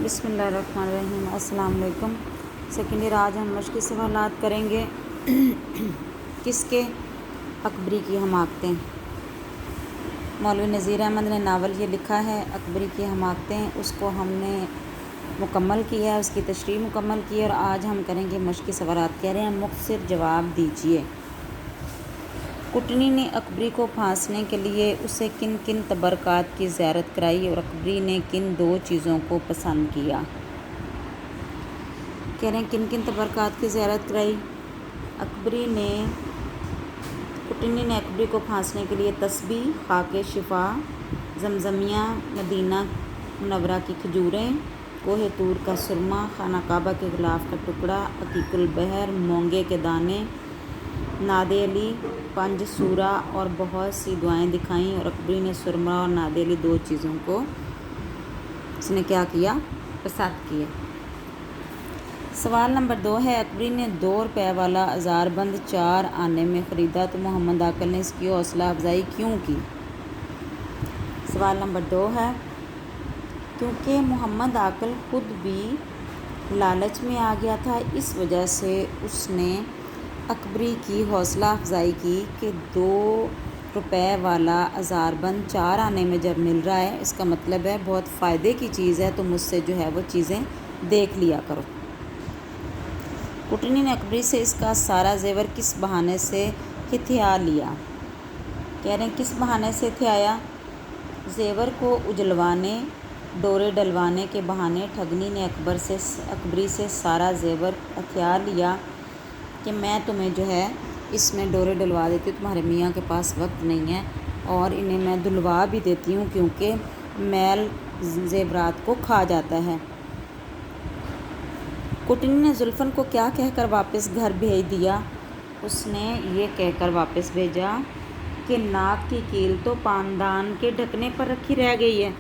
بسم اللہ الرحمن الرحیم۔ السلام علیکم۔ سیکنڈ ایئر، آج ہم مشقی سوالات کریں گے۔ کس کے؟ اکبری کی حماقتیں۔ مولوی نذیر احمد نے ناول یہ لکھا ہے اکبری کی حماقتیں، اس کو ہم نے مکمل کیا ہے، اس کی تشریح مکمل کی ہے، اور آج ہم کریں گے مشقی سوالات۔ کہہ رہے ہیں مختصر جواب دیجیے۔ کٹنی نے اکبری کو پھانسنے کے لیے اسے کن کن تبرکات کی زیارت کرائی اور اکبری نے کن دو چیزوں کو پسند کیا؟ کہہ رہے ہیں کن کن تبرکات کی زیارت کرائی؟ کٹنی نے اکبری کو پھانسنے کے لیے تسبیح، خاک شفا، زمزمیہ، مدینہ منورہ کی کھجوریں، کوہ طور کا سرما، خانہ کعبہ کے غلاف کا ٹکڑا، عقیق البحر، مونگے کے دانے، ناد علی، پنج سورہ اور بہت سی دعائیں دکھائیں، اور اکبری نے سرما اور ناد علی دو چیزوں کو اس نے کیا کیا؟ پسند کیا۔ سوال نمبر 2 ہے اکبری نے 2 روپے والا ہزار بند 4 آنے میں خریدا تو محمد عاقل نے اس کی حوصلہ افزائی کیوں کی؟ سوال نمبر 2 ہے کیونکہ محمد عاقل خود بھی لالچ میں آ گیا تھا، اس وجہ سے اس نے اکبری کی حوصلہ افزائی کی کہ 2 روپے والا ہزار بند 4 آنے میں جب مل رہا ہے، اس کا مطلب ہے بہت فائدے کی چیز ہے، تو مجھ سے جو ہے وہ چیزیں دیکھ لیا کرو۔ کٹنی نے اکبری سے اس کا سارا زیور کس بہانے سے ہتھیا لیا؟ کہہ رہے ہیں کس بہانے سے ہتھیایا؟ زیور کو اجلوانے، ڈورے ڈلوانے کے بہانے ٹھگنی نے اکبری سے سارا زیور ہتھیا لیا کہ میں تمہیں جو ہے اس میں ڈورے ڈلوا دیتی ہوں، تمہارے میاں کے پاس وقت نہیں ہے، اور انہیں میں دھلوا بھی دیتی ہوں کیونکہ میل زیورات کو کھا جاتا ہے۔ کٹنی نے زلفن کو کیا کہہ کر واپس گھر بھیج دیا؟ اس نے یہ کہہ کر واپس بھیجا کہ ناک کی کیل تو پاندان کے ڈھکنے پر رکھی رہ گئی ہے،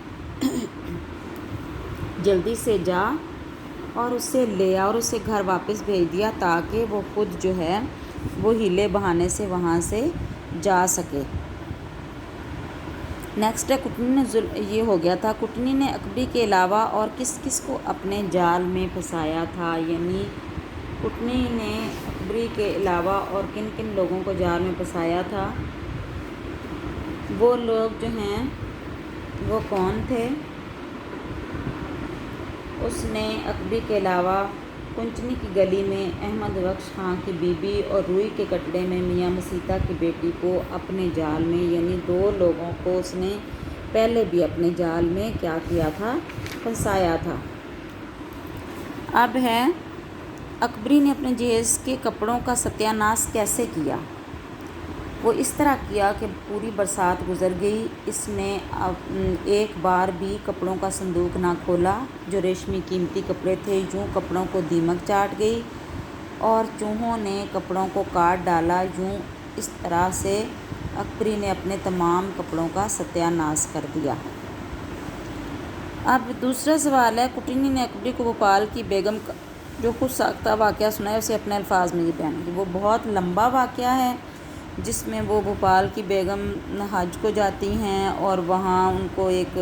جلدی سے جا اور اسے لے آ، اور اسے گھر واپس بھیج دیا تاکہ وہ خود جو ہے وہ ہیلے بہانے سے وہاں سے جا سکے۔ نیکسٹ ہے یہ ہو گیا تھا کٹنی نے اکبری کے علاوہ اور کس کس کو اپنے جال میں پھنسایا تھا؟ یعنی کٹنی نے اکبری کے علاوہ اور کن کن لوگوں کو جال میں پھنسایا تھا؟ وہ لوگ جو ہیں وہ کون تھے؟ اس نے اکبری کے علاوہ کنچنی کی گلی میں احمد بخش خاں کی بیوی اور روئی کے کٹڑے میں میاں مسیطہ کی بیٹی کو اپنے جال میں، یعنی 2 لوگوں کو اس نے پہلے بھی اپنے جال میں کیا کیا تھا؟ پھنسایا تھا۔ اب ہے اکبری نے اپنے جہیز کے کپڑوں کا ستیہ ناش کیسے کیا؟ وہ اس طرح کیا کہ پوری برسات گزر گئی، اس نے ایک بار بھی کپڑوں کا صندوق نہ کھولا، جو ریشمی قیمتی کپڑے تھے، یوں کپڑوں کو دیمک چاٹ گئی اور چوہوں نے کپڑوں کو کاٹ ڈالا، یوں اس طرح سے اکبری نے اپنے تمام کپڑوں کا ستیہ ناش کر دیا۔ اب دوسرا سوال ہے کٹنی نے اکبری کو بھوپال کی بیگم کا جو خود ساختہ واقعہ سنایا اسے اپنے الفاظ میں یہ بیان کیا۔ وہ بہت لمبا واقعہ ہے جس میں وہ بھوپال کی بیگم حج کو جاتی ہیں اور وہاں ان کو ایک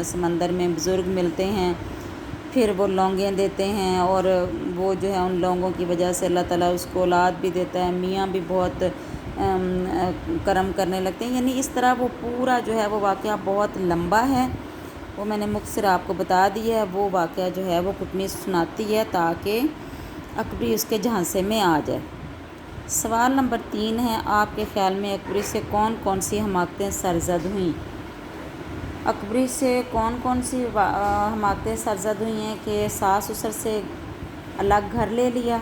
سمندر میں بزرگ ملتے ہیں، پھر وہ لونگیں دیتے ہیں اور وہ جو ہے ان لونگوں کی وجہ سے اللہ تعالیٰ اس کو اولاد بھی دیتا ہے، میاں بھی بہت کرم کرنے لگتے ہیں، یعنی اس طرح وہ پورا جو ہے وہ واقعہ بہت لمبا ہے، وہ میں نے مختصر آپ کو بتا دیا ہے۔ وہ واقعہ جو ہے وہ کٹنی سناتی ہے تاکہ اکبری اس کے جھانسے میں آ جائے۔ سوال نمبر 3 ہے آپ کے خیال میں اکبری سے کون کون سی حماقتیں سرزد ہوئیں؟ اکبری سے کون کون سی حماقتیں سرزد ہوئی ہیں کہ ساس سسر سے الگ گھر لے لیا،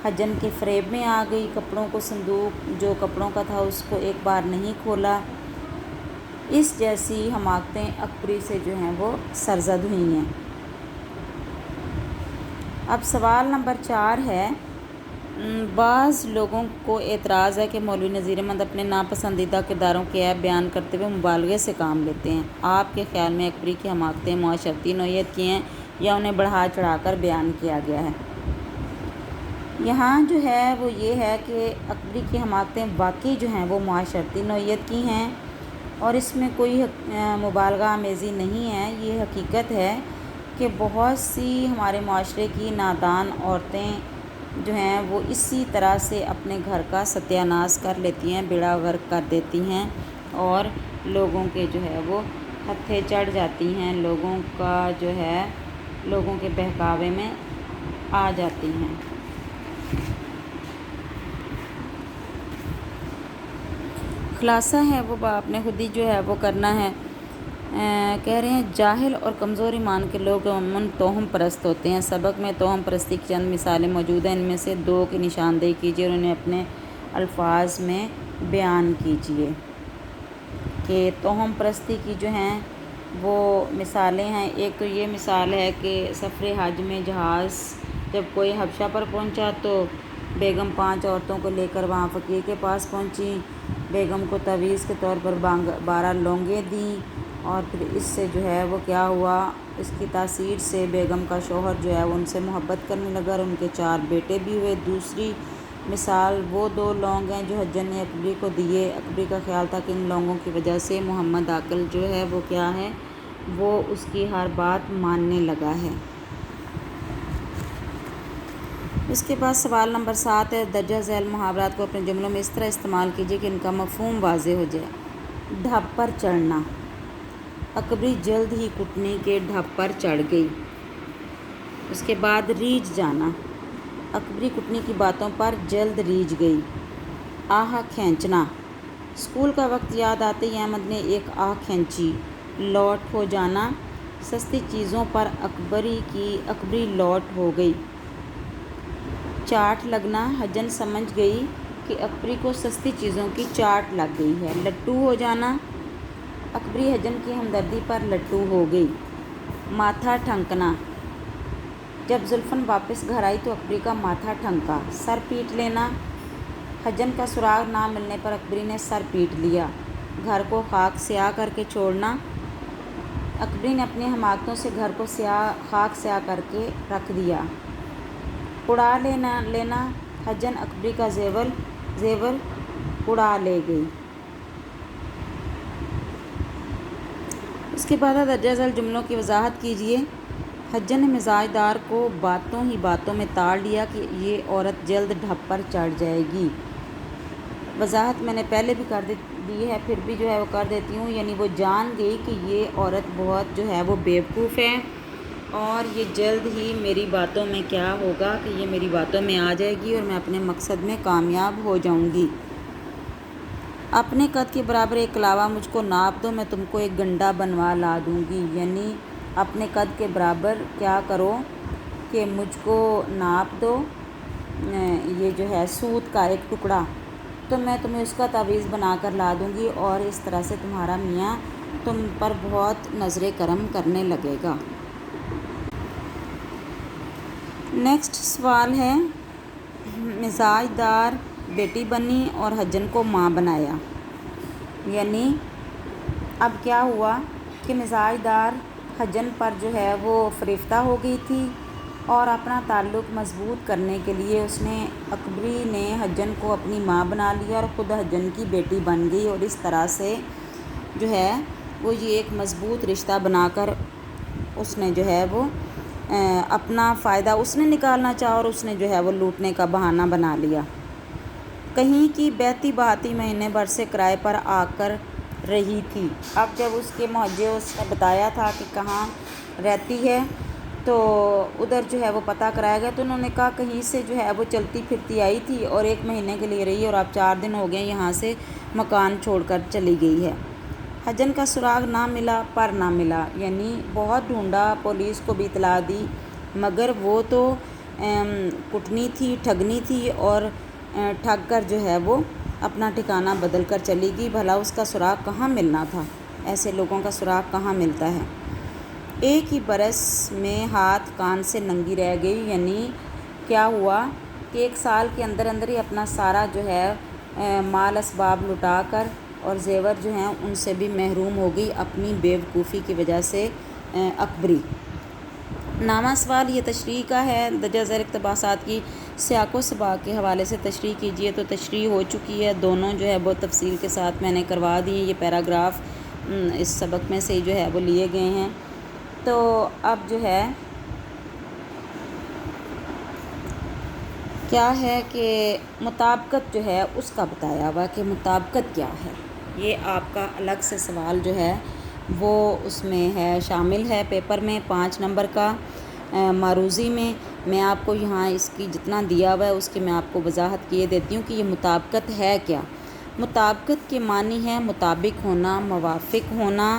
حجن کے فریب میں آ گئی، کپڑوں کو صندوق جو کپڑوں کا تھا اس کو ایک بار نہیں کھولا، اس جیسی حماقتیں اکبری سے جو ہیں وہ سرزد ہوئی ہیں۔ اب سوال نمبر 4 ہے بعض لوگوں کو اعتراض ہے کہ مولوی نذیر احمد اپنے ناپسندیدہ کرداروں کے عیب بیان کرتے ہوئے مبالغے سے کام لیتے ہیں۔ آپ کے خیال میں اکبری کی حماقتیں معاشرتی نوعیت کی ہیں یا انہیں بڑھا چڑھا کر بیان کیا گیا ہے؟ یہاں جو ہے وہ یہ ہے کہ اکبری کی حماقتیں واقعی جو ہیں وہ معاشرتی نوعیت کی ہیں اور اس میں کوئی مبالغہ آمیزی نہیں ہے، یہ حقیقت ہے کہ بہت سی ہمارے معاشرے کی نادان عورتیں جو ہیں وہ اسی طرح سے اپنے گھر کا ستیہ ناش کر لیتی ہیں، بیڑا غرق کر دیتی ہیں اور لوگوں کے جو ہے وہ ہتھے چڑھ جاتی ہیں، لوگوں کے بہکاوے میں آ جاتی ہیں۔ خلاصہ ہے وہ آپ نے خود ہی جو ہے وہ کرنا ہے۔ کہہ رہے ہیں جاہل اور کمزور ایمان کے لوگ عموماً توہم پرست ہوتے ہیں۔ سبق میں توہم پرستی کی چند مثالیں موجود ہیں، ان میں سے 2 کی نشاندہی کیجیے اور انہیں اپنے الفاظ میں بیان کیجیے۔ کہ توہم پرستی کی جو ہیں وہ مثالیں ہیں، ایک تو یہ مثال ہے کہ سفر حج میں جہاز جب کوئی حبشہ پر پہنچا تو بیگم 5 عورتوں کو لے کر وہاں فقیر کے پاس پہنچی، بیگم کو تعویذ کے طور پر 12 لونگیں دیں، اور پھر اس سے جو ہے وہ کیا ہوا، اس کی تاثیر سے بیگم کا شوہر جو ہے وہ ان سے محبت کرنے لگا اور ان کے 4 بیٹے بھی ہوئے۔ دوسری مثال وہ 2 لونگ ہیں جو حجن نے اکبری کو دیے۔ اکبری کا خیال تھا کہ ان لونگوں کی وجہ سے محمد عاقل جو ہے وہ کیا ہے، وہ اس کی ہر بات ماننے لگا ہے۔ اس کے بعد سوال نمبر 7 ہے، درجہ ذیل محاورات کو اپنے جملوں میں اس طرح استعمال کیجیے کہ ان کا مفہوم واضح ہو جائے۔ ڈھب پر چڑھنا، اکبری جلد ہی کٹنی کے ڈھب پر چڑھ گئی۔ اس کے بعد ریجھ جانا، اکبری کٹنی کی باتوں پر جلد ریجھ گئی۔ آہ کھینچنا، اسکول کا وقت یاد آتے ہی احمد نے ایک آہ کھینچی۔ لوٹ ہو جانا، سستی چیزوں پر اکبری لوٹ ہو گئی۔ چاٹ لگنا، حجن سمجھ گئی کہ اکبری کو سستی چیزوں کی چاٹ لگ گئی ہے۔ لٹو ہو جانا، اکبری حجن کی ہمدردی پر لٹو ہو گئی۔ ماتھا ٹھنکنا، جب زلفن واپس گھر آئی تو اکبری کا ماتھا ٹھنکا۔ سر پیٹ لینا، حجن کا سراغ نہ ملنے پر اکبری نے سر پیٹ لیا۔ گھر کو خاک سیاہ کر کے چھوڑنا، اکبری نے اپنی حماقتوں سے گھر کو خاک سیاہ کر کے رکھ دیا۔ اڑا لینا، حجن اکبری کا زیور اڑا لے گئی۔ اس کے بعد درجہ ذیل جملوں کی وضاحت کیجیے۔ حجن نے مزاج دار کو باتوں ہی باتوں میں تاڑ لیا کہ یہ عورت جلد ڈھب پر چڑھ جائے گی۔ وضاحت میں نے پہلے بھی کر دی ہے، پھر بھی جو ہے وہ کر دیتی ہوں، یعنی وہ جان گئی کہ یہ عورت بہت جو ہے وہ بیوقوف ہے اور یہ جلد ہی میری باتوں میں کیا ہوگا کہ یہ میری باتوں میں آ جائے گی اور میں اپنے مقصد میں کامیاب ہو جاؤں گی۔ اپنے قد کے برابر ایک کلاوہ مجھ کو ناپ دو، میں تم کو ایک گنڈا بنوا لا دوں گی۔ یعنی اپنے قد کے برابر کیا کرو کہ مجھ کو ناپ دو، یہ جو ہے سوت کا ایک ٹکڑا، تو میں تمہیں اس کا تعویذ بنا کر لا دوں گی اور اس طرح سے تمہارا میاں تم پر بہت نظر کرم کرنے لگے گا۔ نیکسٹ سوال ہے، مزاج دار بیٹی بنی اور حجن کو ماں بنایا۔ یعنی اب کیا ہوا کہ مزاج دار حجن پر جو ہے وہ فریفتہ ہو گئی تھی اور اپنا تعلق مضبوط کرنے کے لیے اکبری نے حجن کو اپنی ماں بنا لیا اور خود حجن کی بیٹی بن گئی، اور اس طرح سے جو ہے وہ یہ ایک مضبوط رشتہ بنا کر اس نے جو ہے وہ اپنا فائدہ اس نے نکالنا چاہا اور اس نے جو ہے وہ لوٹنے کا بہانہ بنا لیا۔ کہیں کی بہتی بہاتی مہینے بھر سے کرائے پر آ کر رہی تھی۔ اب جب اس کے محجے اس نے بتایا تھا کہ کہاں رہتی ہے تو ادھر جو ہے وہ پتہ کرایا گیا، تو انہوں نے کہا کہیں سے جو ہے وہ چلتی پھرتی آئی تھی اور 1 مہینے کے لیے رہی اور اب 4 دن ہو گئے یہاں سے مکان چھوڑ کر چلی گئی ہے۔ حجن کا سراغ نہ ملا پر نہ ملا، یعنی بہت ڈھونڈا، پولیس کو بھی اطلاع دی، مگر وہ تو کٹنی تھی، ٹھگنی تھی اور ٹھگ کر جو ہے وہ اپنا ٹھکانہ بدل کر چلی گئی۔ بھلا اس کا سراغ کہاں ملنا تھا؟ ایسے لوگوں کا سراغ کہاں ملتا ہے؟ ایک ہی برس میں ہاتھ کان سے ننگی رہ گئی، یعنی کیا ہوا کہ 1 سال کے اندر اندر ہی اپنا سارا جو ہے مال اسباب لٹا کر اور زیور جو ہیں ان سے بھی محروم ہو گئی اپنی بیوقوفی کی وجہ سے اکبری۔ نامہ سوال یہ تشریح کا ہے، درجہ ذیل اقتباسات کی سیاق و سباق کے حوالے سے تشریح کیجیے۔ تو تشریح ہو چکی ہے، دونوں جو ہے بہت تفصیل کے ساتھ میں نے کروا دی ہیں، یہ پیراگراف اس سبق میں سے جو ہے وہ لیے گئے ہیں۔ تو اب جو ہے کیا ہے کہ مطابقت جو ہے اس کا بتایا ہوا کہ مطابقت کیا ہے. یہ آپ کا الگ سے سوال جو ہے وہ اس میں ہے، شامل ہے پیپر میں 5 نمبر کا معروضی میں. میں آپ کو یہاں اس کی جتنا دیا ہوا ہے اس کی میں آپ کو وضاحت کیے دیتی ہوں کہ یہ مطابقت ہے کیا. مطابقت کے معنی ہے مطابق ہونا، موافق ہونا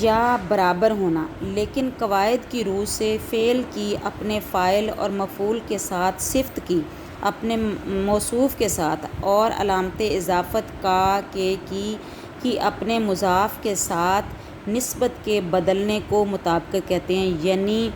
یا برابر ہونا، لیکن قواعد کی روح سے فعل کی اپنے فاعل اور مفعول کے ساتھ، صفت کی اپنے موصوف کے ساتھ، اور علامت اضافت کا کی اپنے مضاف کے ساتھ نسبت کے بدلنے کو مطابقت کہتے ہیں. یعنی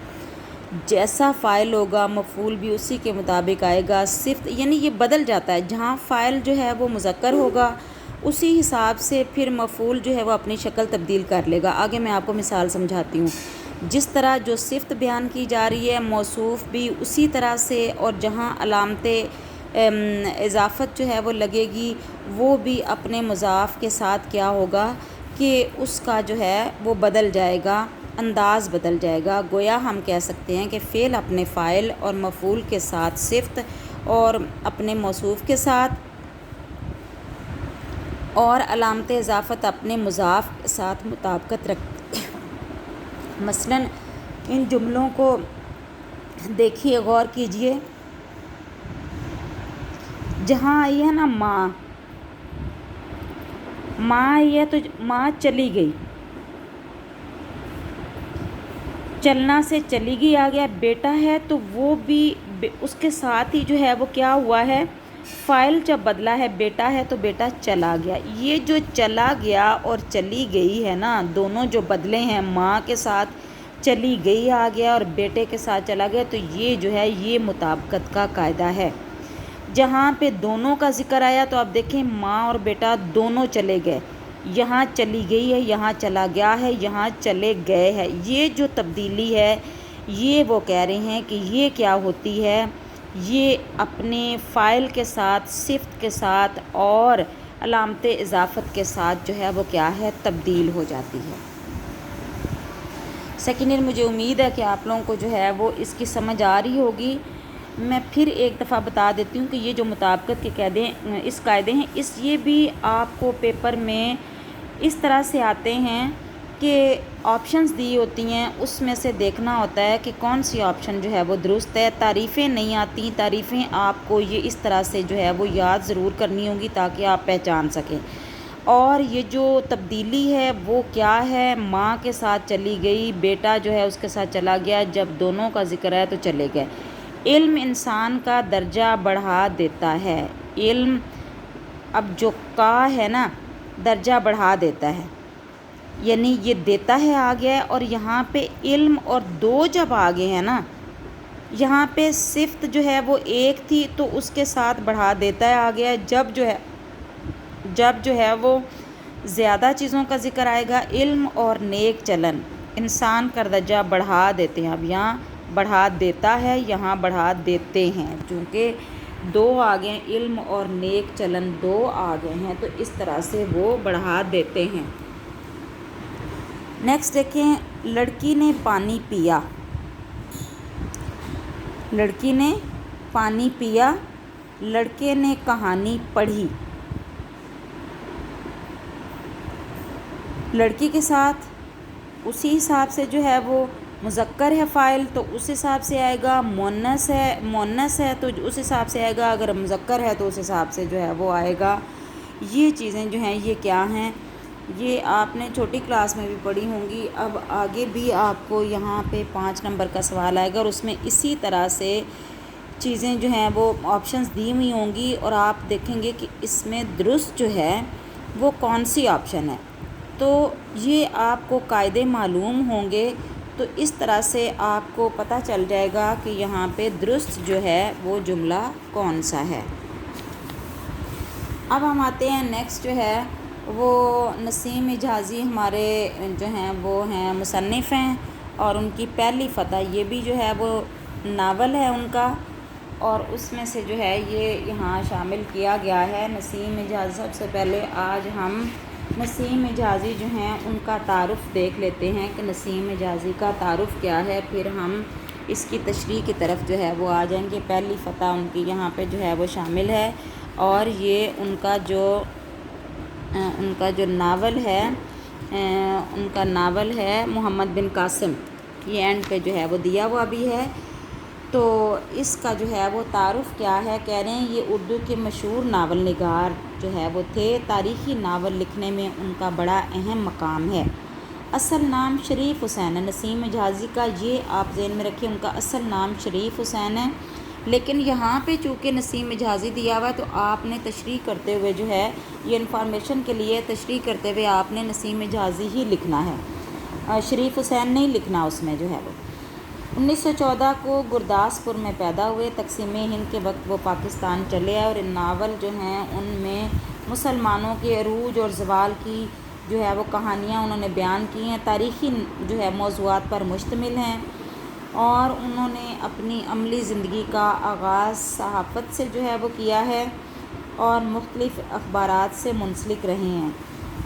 جیسا فاعل ہوگا مفعول بھی اسی کے مطابق آئے گا. صفت یعنی یہ بدل جاتا ہے، جہاں فاعل جو ہے وہ مذکر ہوگا اسی حساب سے پھر مفعول جو ہے وہ اپنی شکل تبدیل کر لے گا. آگے میں آپ کو مثال سمجھاتی ہوں. جس طرح جو صفت بیان کی جا رہی ہے موصوف بھی اسی طرح سے، اور جہاں علامت اضافت جو ہے وہ لگے گی وہ بھی اپنے مضاف کے ساتھ کیا ہوگا کہ اس کا جو ہے وہ بدل جائے گا، انداز بدل جائے گا. گویا ہم کہہ سکتے ہیں کہ فعل اپنے فاعل اور مفعول کے ساتھ، صفت اور اپنے موصوف کے ساتھ، اور علامت اضافت اپنے مضاف کے ساتھ مطابقت رکھتے ہیں. مثلاً ان جملوں کو دیکھیے، غور کیجئے. جہاں آئی ہے نا ماں آئی ہے تو ماں چلی گئی، چلنا سے چلی گئی آ گیا. بیٹا ہے تو وہ بھی اس کے ساتھ ہی جو ہے وہ کیا ہوا ہے، فاعل جب بدلا ہے، بیٹا ہے تو بیٹا چلا گیا. یہ جو چلا گیا اور چلی گئی ہے نا، دونوں جو بدلے ہیں، ماں کے ساتھ چلی گئی آ گیا اور بیٹے کے ساتھ چلا گیا، تو یہ جو ہے یہ مطابقت کا قاعدہ ہے. جہاں پہ دونوں کا ذکر آیا تو آپ دیکھیں ماں اور بیٹا دونوں چلے گئے. یہاں چلی گئی ہے، یہاں چلا گیا ہے، یہاں چلے گئے ہے. یہ جو تبدیلی ہے یہ وہ کہہ رہے ہیں کہ یہ کیا ہوتی ہے، یہ اپنے فاعل کے ساتھ، صفت کے ساتھ اور علامت اضافت کے ساتھ جو ہے وہ کیا ہے، تبدیل ہو جاتی ہے. سیکنڈ ایئر مجھے امید ہے کہ آپ لوگوں کو جو ہے وہ اس کی سمجھ آ رہی ہوگی. میں پھر ایک دفعہ بتا دیتی ہوں کہ یہ جو مطابقت کے قاعدے ہیں یہ بھی آپ کو پیپر میں اس طرح سے آتے ہیں کہ آپشنز دی ہوتی ہیں، اس میں سے دیکھنا ہوتا ہے کہ کون سی آپشن جو ہے وہ درست ہے. تعریفیں نہیں آتی، تعریفیں آپ کو یہ اس طرح سے جو ہے وہ یاد ضرور کرنی ہوگی تاکہ آپ پہچان سکیں. اور یہ جو تبدیلی ہے وہ کیا ہے، ماں کے ساتھ چلی گئی، بیٹا جو ہے اس کے ساتھ چلا گیا. جب دونوں کا ذکر ہے تو چلے گئے. علم انسان کا درجہ بڑھا دیتا ہے. علم اب جو کا ہے نا درجہ بڑھا دیتا ہے، یعنی یہ دیتا ہے آ گیا ہے، اور یہاں پہ علم اور دو جب آگے ہیں نا، یہاں پہ صفت جو ہے وہ ایک تھی تو اس کے ساتھ بڑھا دیتا ہے آ گیا ہے. جب جو ہے وہ زیادہ چیزوں کا ذکر آئے گا، علم اور نیک چلن، انسان کا درجہ بڑھا دیتے ہیں. اب یہاں بڑھا دیتا ہے، یہاں بڑھا دیتے ہیں، چونکہ دو آگے ہیں، علم اور نیک چلن دو آگے ہیں تو اس طرح سے وہ بڑھا دیتے ہیں. نیکسٹ دیکھیں، لڑکی نے پانی پیا. لڑکی نے پانی پیا، لڑکے نے کہانی پڑھی. لڑکی کے ساتھ اسی حساب سے جو ہے وہ مذکر ہے فاعل تو اس حساب سے آئے گا، مؤنث ہے تو اس حساب سے آئے گا، اگر مذکر ہے تو اس حساب سے جو ہے وہ آئے گا. یہ چیزیں جو ہیں یہ کیا ہیں، یہ آپ نے چھوٹی کلاس میں بھی پڑھی ہوں گی. اب آگے بھی آپ کو یہاں پہ 5 نمبر کا سوال آئے گا اور اس میں اسی طرح سے چیزیں جو ہیں وہ آپشنز دی ہوئی ہوں گی، اور آپ دیکھیں گے کہ اس میں درست جو ہے وہ کون سی آپشن ہے. تو یہ آپ کو قاعدے معلوم ہوں گے تو اس طرح سے آپ کو پتہ چل جائے گا کہ یہاں پہ درست جو ہے وہ جملہ کون سا ہے. اب ہم آتے ہیں نیکسٹ جو ہے وہ نسیم حجازی ہمارے جو ہیں وہ ہیں مصنف ہیں، اور ان کی پہلی فتح یہ بھی جو ہے وہ ناول ہے ان کا، اور اس میں سے جو ہے یہ یہاں شامل کیا گیا ہے. نسیم حجازی سب سے پہلے آج ہم نسیم حجازی جو ہیں ان کا تعارف دیکھ لیتے ہیں کہ نسیم حجازی کا تعارف کیا ہے، پھر ہم اس کی تشریح کی طرف جو ہے وہ آ جائیں گے۔ پہلی فتح ان کی یہاں پہ جو ہے وہ شامل ہے، اور یہ ان کا جو ناول ہے محمد بن قاسم، یہ اینڈ پہ جو ہے وہ دیا ہوا بھی ہے۔ تو اس کا جو ہے وہ تعارف کیا ہے، کہہ رہے ہیں یہ اردو کے مشہور ناول نگار جو ہے وہ تھے، تاریخی ناول لکھنے میں ان کا بڑا اہم مقام ہے۔ اصل نام شریف حسین ہے نسیم حجازی کا، یہ آپ ذہن میں رکھیں، ان کا اصل نام شریف حسین ہے، لیکن یہاں پہ چونکہ نسیم حجازی دیا ہوا ہے تو آپ نے تشریح کرتے ہوئے جو ہے یہ انفارمیشن کے لیے تشریح کرتے ہوئے آپ نے نسیم حجازی ہی لکھنا ہے، شریف حسین نہیں لکھنا اس میں جو ہے وہ۔ 1914 کو گرداسپور میں پیدا ہوئے، تقسیم ہند کے وقت وہ پاکستان چلے آئے، اور ان ناول جو ہیں ان میں مسلمانوں کے عروج اور زوال کی جو ہے وہ کہانیاں انہوں نے بیان کی ہیں، تاریخی جو ہے موضوعات پر مشتمل ہیں، اور انہوں نے اپنی عملی زندگی کا آغاز صحافت سے جو ہے وہ کیا ہے اور مختلف اخبارات سے منسلک رہے ہیں۔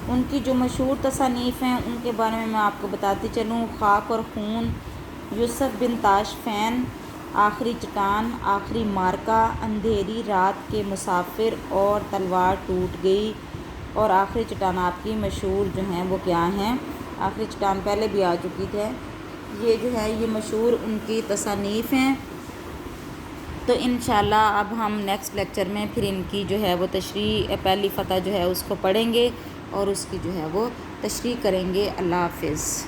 ان کی جو مشہور تصانیف ہیں ان کے بارے میں آپ کو بتاتی چلوں: خاک اور خون، یوسف بن تاشفین، آخری چٹان، آخری معرکہ، اندھیری رات کے مسافر، اور تلوار ٹوٹ گئی، اور آخری چٹان آپ کی مشہور جو ہیں وہ کیا ہیں، آخری چٹان پہلے بھی آ چکی تھے، یہ جو ہے یہ مشہور ان کی تصانیف ہیں۔ تو انشاءاللہ اب ہم نیکسٹ لیکچر میں پھر ان کی جو ہے وہ تشریح، پہلی فتح جو ہے اس کو پڑھیں گے اور اس کی جو ہے وہ تشریح کریں گے۔ اللہ حافظ۔